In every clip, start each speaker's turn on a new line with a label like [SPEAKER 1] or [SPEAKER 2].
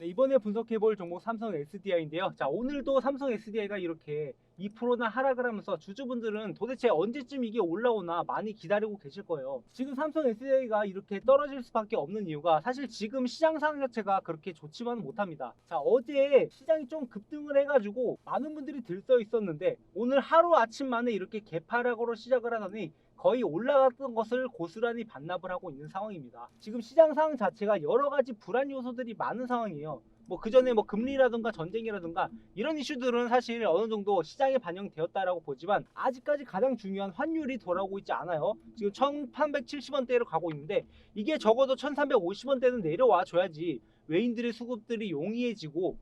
[SPEAKER 1] 네, 이번에 분석해볼 종목 삼성 SDI인데요. 자, 오늘도 삼성 SDI가 이렇게 2%나 하락을 하면서 주주분들은 도대체 언제쯤 이게 올라오나 많이 기다리고 계실 거예요. 지금 삼성 SDI가 이렇게 떨어질 수밖에 없는 이유가 사실 지금 시장 상황 자체가 그렇게 좋지만은 못합니다. 자, 어제 시장이 좀 급등을 해가지고 많은 분들이 들떠 있었는데 오늘 하루 아침 만에 이렇게 개파락으로 시작을 하더니 거의 올라갔던 것을 고스란히 반납을 하고 있는 상황입니다. 지금 시장 상황 자체가 여러 가지 불안 요소들이 많은 상황이에요. 뭐 그전에 뭐 금리라든가 전쟁이라든가 이런 이슈들은 사실 어느 정도 시장에 반영되었다라고 보지만 아직까지 가장 중요한 환율이 돌아오고 있지 않아요. 지금 1370원대로 가고 있는데 이게 적어도 1350원대는 내려와 줘야지 외인들의 수급들이 용이해지고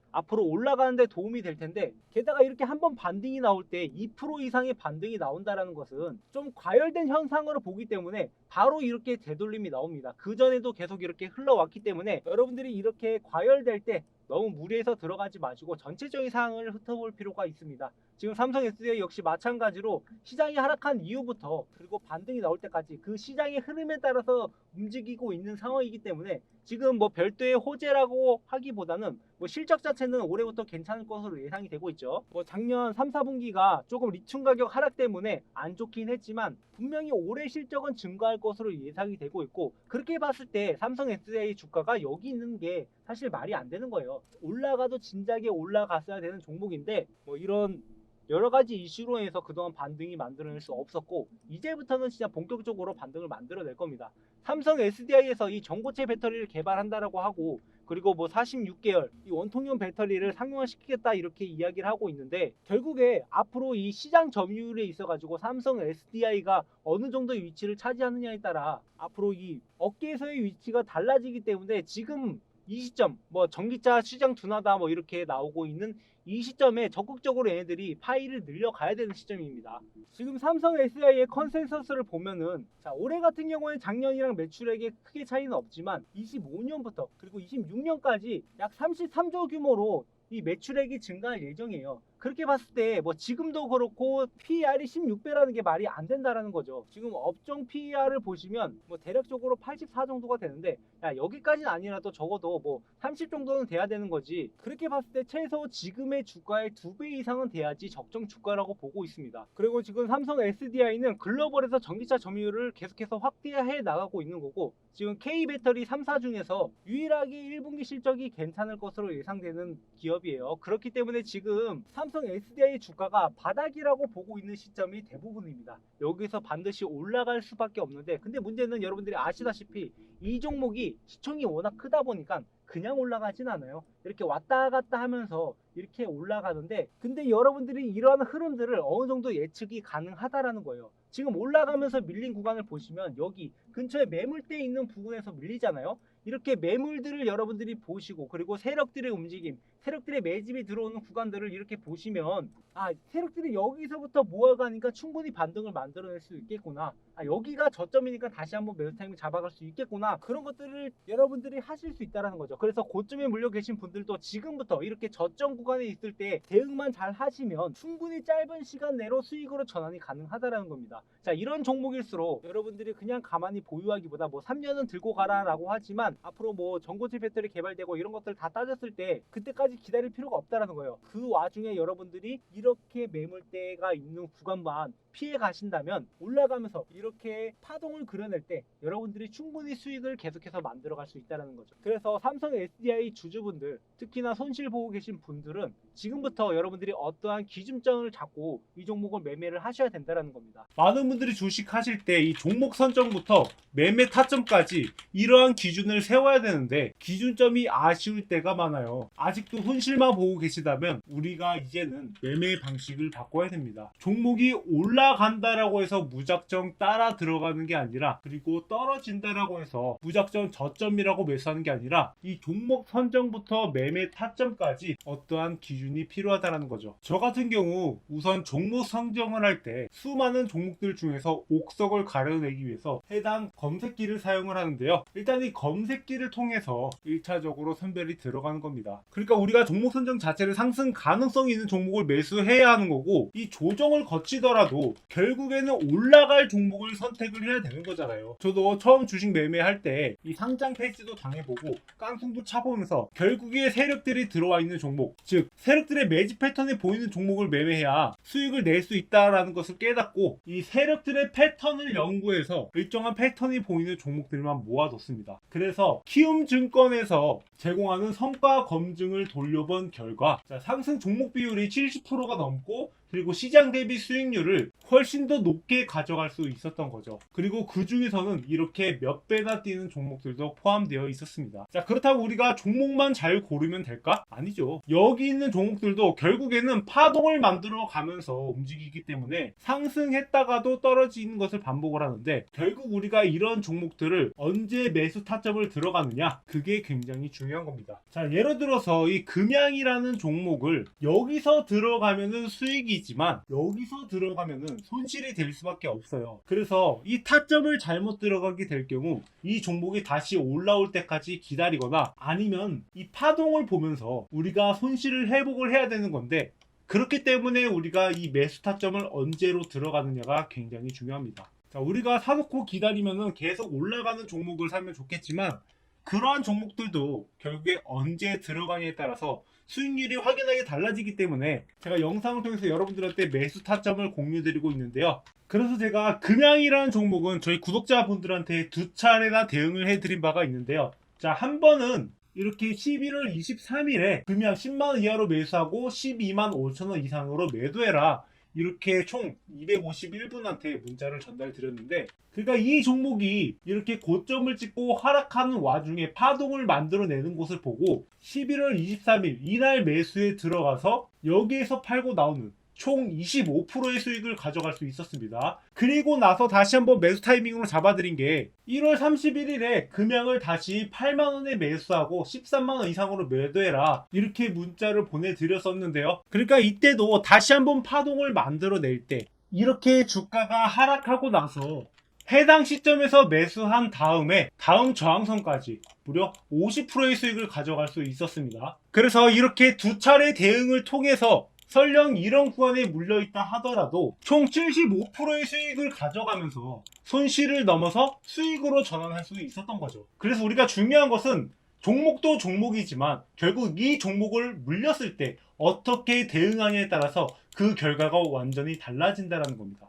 [SPEAKER 1] 앞으로 올라가는데 도움이 될 텐데, 게다가 이렇게 한번 반등이 나올 때 2% 이상의 반등이 나온다는 것은 좀 과열된 현상으로 보기 때문에 바로 이렇게 되돌림이 나옵니다. 그전에도 계속 이렇게 흘러왔기 때문에 여러분들이 이렇게 과열될 때 너무 무리해서 들어가지 마시고 전체적인 상황을 훑어볼 필요가 있습니다. 지금 삼성 SDI 역시 마찬가지로 시장이 하락한 이후부터 그리고 반등이 나올 때까지 그 시장의 흐름에 따라서 움직이고 있는 상황이기 때문에 지금 뭐 별도의 호재라고 하기보다는 뭐 실적 자체는 올해부터 괜찮을 것으로 예상이 되고 있죠. 뭐 작년 3, 4분기가 조금 리튬 가격 하락 때문에 안 좋긴 했지만 분명히 올해 실적은 증가할 것으로 예상이 되고 있고, 그렇게 봤을 때 삼성 SDI 주가가 여기 있는 게 사실 말이 안 되는 거예요. 올라가도 진작에 올라갔어야 되는 종목인데 뭐 이런 여러 가지 이슈로 해서 그동안 반등이 만들어낼 수 없었고 이제부터는 진짜 본격적으로 반등을 만들어낼 겁니다. 삼성 SDI에서 이 전고체 배터리를 개발한다라고 하고 그리고 뭐 46개월 이 원통형 배터리를 상용화시키겠다 이렇게 이야기를 하고 있는데, 결국에 앞으로 이 시장 점유율에 있어 가지고 삼성 SDI가 어느 정도의 위치를 차지하느냐에 따라 앞으로 이 업계에서의 위치가 달라지기 때문에 지금 이 시점 뭐 전기차 시장 둔화다 뭐 이렇게 나오고 있는 이 시점에 적극적으로 얘네들이 파일을 늘려가야 되는 시점입니다. 지금 삼성 SDI의 컨센서스를 보면은 자, 올해 같은 경우에 작년이랑 매출액에 크게 차이는 없지만 25년부터 그리고 26년까지 약 33조 규모로 이 매출액이 증가할 예정이에요. 그렇게 봤을 때 뭐 지금도 그렇고 PER이 16배라는 게 말이 안 된다라는 거죠. 지금 업종 PER을 보시면 뭐 대략적으로 84 정도가 되는데, 야, 여기까지는 아니라도 적어도 뭐 30 정도는 돼야 되는 거지. 그렇게 봤을 때 최소 지금의 주가의 2배 이상은 돼야지 적정 주가라고 보고 있습니다. 그리고 지금 삼성 SDI는 글로벌에서 전기차 점유율을 계속해서 확대해 나가고 있는 거고, 지금 K배터리 3사 중에서 유일하게 1분기 실적이 괜찮을 것으로 예상되는 기업이에요. 그렇기 때문에 지금 삼성 SDI 주가가 바닥이라고 보고 있는 시점이 대부분입니다. 여기서 반드시 올라갈 수밖에 없는데, 근데 문제는 여러분들이 아시다시피 이 종목이 시총이 워낙 크다 보니까 그냥 올라가진 않아요. 이렇게 왔다 갔다 하면서 이렇게 올라가는데, 근데 여러분들이 이러한 흐름들을 어느 정도 예측이 가능하다라는 거예요. 지금 올라가면서 밀린 구간을 보시면 여기 근처에 매물대 있는 부분에서 밀리잖아요. 이렇게 매물들을 여러분들이 보시고 그리고 세력들의 움직임, 세력들의 매집이 들어오는 구간들을 이렇게 보시면 아, 세력들이 여기서부터 모아가니까 충분히 반등을 만들어낼 수 있겠구나. 아, 여기가 저점이니까 다시 한번 매수 타이밍 잡아갈 수 있겠구나. 그런 것들을 여러분들이 하실 수 있다는 거죠. 그래서 고점에 물려 계신 분들도 지금부터 이렇게 저점 구간에 있을 때 대응만 잘 하시면 충분히 짧은 시간 내로 수익으로 전환이 가능하다는 겁니다. 자, 이런 종목일수록 여러분들이 그냥 가만히 보유하기보다 뭐 3년은 들고 가라라고 하지만 앞으로 뭐 전고체 배터리 개발되고 이런 것들 다 따졌을 때 그때까지 기다릴 필요가 없다라는 거예요. 그 와중에 여러분들이 이렇게 매물대가 있는 구간만 피해 가신다면 올라가면서 이렇게 파동을 그려낼 때 여러분들이 충분히 수익을 계속해서 만들어갈 수 있다는 거죠. 그래서 삼성 SDI 주주분들, 특히나 손실 보고 계신 분들은 지금부터 여러분들이 어떠한 기준점을 잡고 이 종목을 매매를 하셔야 된다는 겁니다. 많은 분들이 주식 하실 때 이 종목 선정부터 매매 타점까지 이러한 기준을 세워야 되는데 기준점이 아쉬울 때가 많아요. 아직도 손실만 보고 계시다면 우리가 이제는 매매 방식을 바꿔야 됩니다. 종목이 올라간다라고 해서 무작정 따라 들어가는 게 아니라, 그리고 떨어진다라고 해서 무작정 저점이라고 매수하는 게 아니라 이 종목 선정부터 매매 타점까지 어떠한 기준이 필요하다는 거죠. 저 같은 경우 우선 종목 선정을 할 때 수많은 종목들 중에서 옥석을 가려내기 위해서 해당 검색기를 사용을 하는데요. 일단 이 검색
[SPEAKER 2] 검색기를 통해서 1차적으로 선별이 들어가는 겁니다. 그러니까 우리가 종목 선정 자체를 상승 가능성이 있는 종목을 매수해야 하는 거고, 이 조정을 거치더라도 결국에는 올라갈 종목을 선택을 해야 되는 거잖아요. 저도 처음 주식 매매할 때 이 상장 페이지도 당해보고 깡통도 차보면서 결국에 세력들이 들어와 있는 종목, 즉 세력들의 매집 패턴이 보이는 종목을 매매해야 수익을 낼 수 있다라는 것을 깨닫고, 이 세력들의 패턴을 연구해서 일정한 패턴이 보이는 종목들만 모아뒀습니다. 그래서 키움증권에서 제공하는 성과 검증을 돌려본 결과, 상승 종목 비율이 70%가 넘고, 그리고 시장 대비 수익률을 훨씬 더 높게 가져갈 수 있었던 거죠. 그리고 그 중에서는 이렇게 몇 배나 뛰는 종목들도 포함되어 있었습니다. 자, 그렇다고 우리가 종목만 잘 고르면 될까? 아니죠. 여기 있는 종목들도 결국에는 파동을 만들어 가면서 움직이기 때문에 상승했다가도 떨어지는 것을 반복을 하는데, 결국 우리가 이런 종목들을 언제 매수 타점을 들어가느냐, 그게 굉장히 중요한 겁니다. 자, 예를 들어서 이 금양이라는 종목을 여기서 들어가면은 수익이 지만 여기서 들어가면은 손실이 될 수밖에 없어요. 그래서 이 타점을 잘못 들어가게 될 경우 이 종목이 다시 올라올 때까지 기다리거나, 아니면 이 파동을 보면서 우리가 손실을 회복을 해야 되는 건데, 그렇기 때문에 우리가 이 매수 타점을 언제로 들어가느냐가 굉장히 중요합니다. 자, 우리가 사놓고 기다리면은 계속 올라가는 종목을 사면 좋겠지만, 그러한 종목들도 결국에 언제 들어가냐에 따라서 수익률이 확연하게 달라지기 때문에 제가 영상을 통해서 여러분들한테 매수 타점을 공유드리고 있는데요. 그래서 제가 금양이라는 종목은 저희 구독자분들한테 2차례나 대응을 해드린 바가 있는데요. 자, 한 번은 이렇게 11월 23일에 금양 10만원 이하로 매수하고 12만 5천원 이상으로 매도해라, 이렇게 총 251분한테 문자를 전달드렸는데, 그러니까 이 종목이 이렇게 고점을 찍고 하락하는 와중에 파동을 만들어내는 것을 보고 11월 23일 이날 매수에 들어가서 여기에서 팔고 나오는 총 25%의 수익을 가져갈 수 있었습니다. 그리고 나서 다시 한번 매수 타이밍으로 잡아드린 게 1월 31일에 금양을 다시 8만원에 매수하고 13만원 이상으로 매도해라, 이렇게 문자를 보내드렸었는데요. 그러니까 이때도 다시 한번 파동을 만들어낼 때 이렇게 주가가 하락하고 나서 해당 시점에서 매수한 다음에 다음 저항선까지 무려 50%의 수익을 가져갈 수 있었습니다. 그래서 이렇게 2차례 대응을 통해서 설령 이런 구간에 물려있다 하더라도 총 75%의 수익을 가져가면서 손실을 넘어서 수익으로 전환할 수 있었던 거죠. 그래서 우리가 중요한 것은 종목도 종목이지만 결국 이 종목을 물렸을 때 어떻게 대응하냐에 따라서 그 결과가 완전히 달라진다는 겁니다.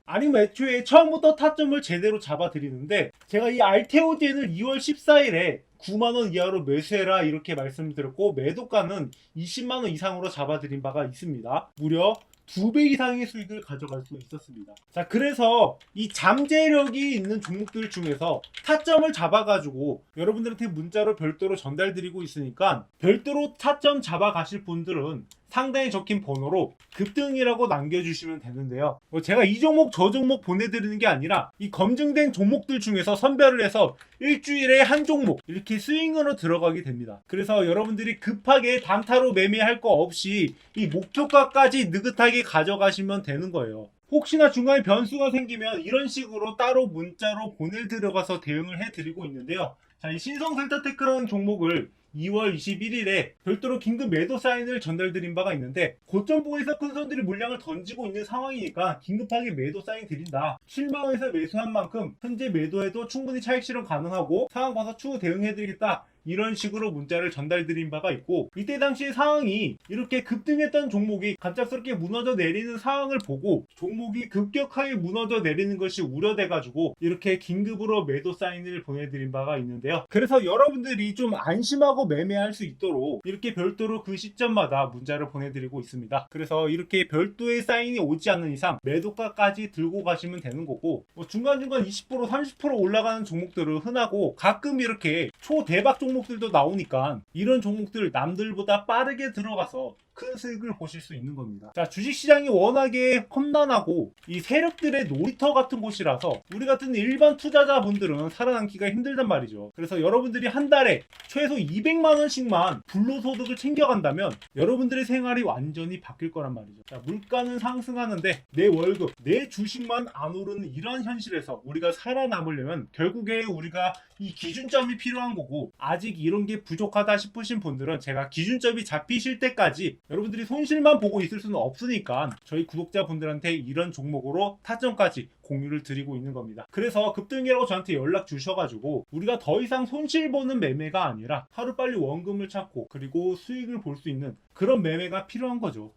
[SPEAKER 2] 아니면 애초에 처음부터 타점을 제대로 잡아드리는데, 제가 이 알테오디엔을 2월 14일에 9만원 이하로 매수해라 이렇게 말씀드렸고, 매도가는 20만원 이상으로 잡아드린 바가 있습니다. 무려 2배 이상의 수익을 가져갈 수 있었습니다. 자, 그래서 이 잠재력이 있는 종목들 중에서 타점을 잡아가지고 여러분들한테 문자로 별도로 전달드리고 있으니까, 별도로 타점 잡아가실 분들은 상단에 적힌 번호로 급등이라고 남겨주시면 되는데요. 제가 이 종목 저 종목 보내드리는 게 아니라 이 검증된 종목들 중에서 선별을 해서 일주일에 한 종목 이렇게 스윙으로 들어가게 됩니다. 그래서 여러분들이 급하게 단타로 매매할 거 없이 이 목표가까지 느긋하게 가져가시면 되는 거예요. 혹시나 중간에 변수가 생기면 이런 식으로 따로 문자로 보내들어가서 대응을 해드리고 있는데요. 자, 이 신성센터테크라는 종목을 2월 21일에 별도로 긴급 매도 사인을 전달드린 바가 있는데, 고점 부에서 큰 손들이 물량을 던지고 있는 상황이니까 긴급하게 매도 사인 드린다, 7만원에서 매수한 만큼 현재 매도해도 충분히 차익 실현 가능하고 상황 봐서 추후 대응해드리겠다, 이런 식으로 문자를 전달드린 바가 있고, 이때 당시 상황이 이렇게 급등했던 종목이 갑작스럽게 무너져 내리는 상황을 보고 종목이 급격하게 무너져 내리는 것이 우려돼가지고 이렇게 긴급으로 매도 사인을 보내드린 바가 있는데요. 그래서 여러분들이 좀 안심하고 매매할 수 있도록 이렇게 별도로 그 시점마다 문자를 보내드리고 있습니다. 그래서 이렇게 별도의 사인이 오지 않는 이상 매도가까지 들고 가시면 되는 거고, 중간중간 20% 30% 올라가는 종목들은 흔하고, 가끔 이렇게 초대박 종목들도 나오니까 이런 종목들 남들보다 빠르게 들어가서 큰 수익을 보실 수 있는 겁니다. 자, 주식시장이 워낙에 험난하고 이 세력들의 놀이터 같은 곳이라서 우리 같은 일반 투자자분들은 살아남기가 힘들단 말이죠. 그래서 여러분들이 한 달에 최소 200만 원씩만 불로소득을 챙겨간다면 여러분들의 생활이 완전히 바뀔 거란 말이죠. 자, 물가는 상승하는데 내 월급, 내 주식만 안 오르는 이런 현실에서 우리가 살아남으려면 결국에 우리가 이 기준점이 필요한 거고, 아직 이런 게 부족하다 싶으신 분들은 제가 기준점이 잡히실 때까지 여러분들이 손실만 보고 있을 수는 없으니까 저희 구독자분들한테 이런 종목으로 타점까지 공유를 드리고 있는 겁니다. 그래서 급등이라고 저한테 연락 주셔가지고 우리가 더 이상 손실 보는 매매가 아니라 하루빨리 원금을 찾고 그리고 수익을 볼 수 있는 그런 매매가 필요한 거죠.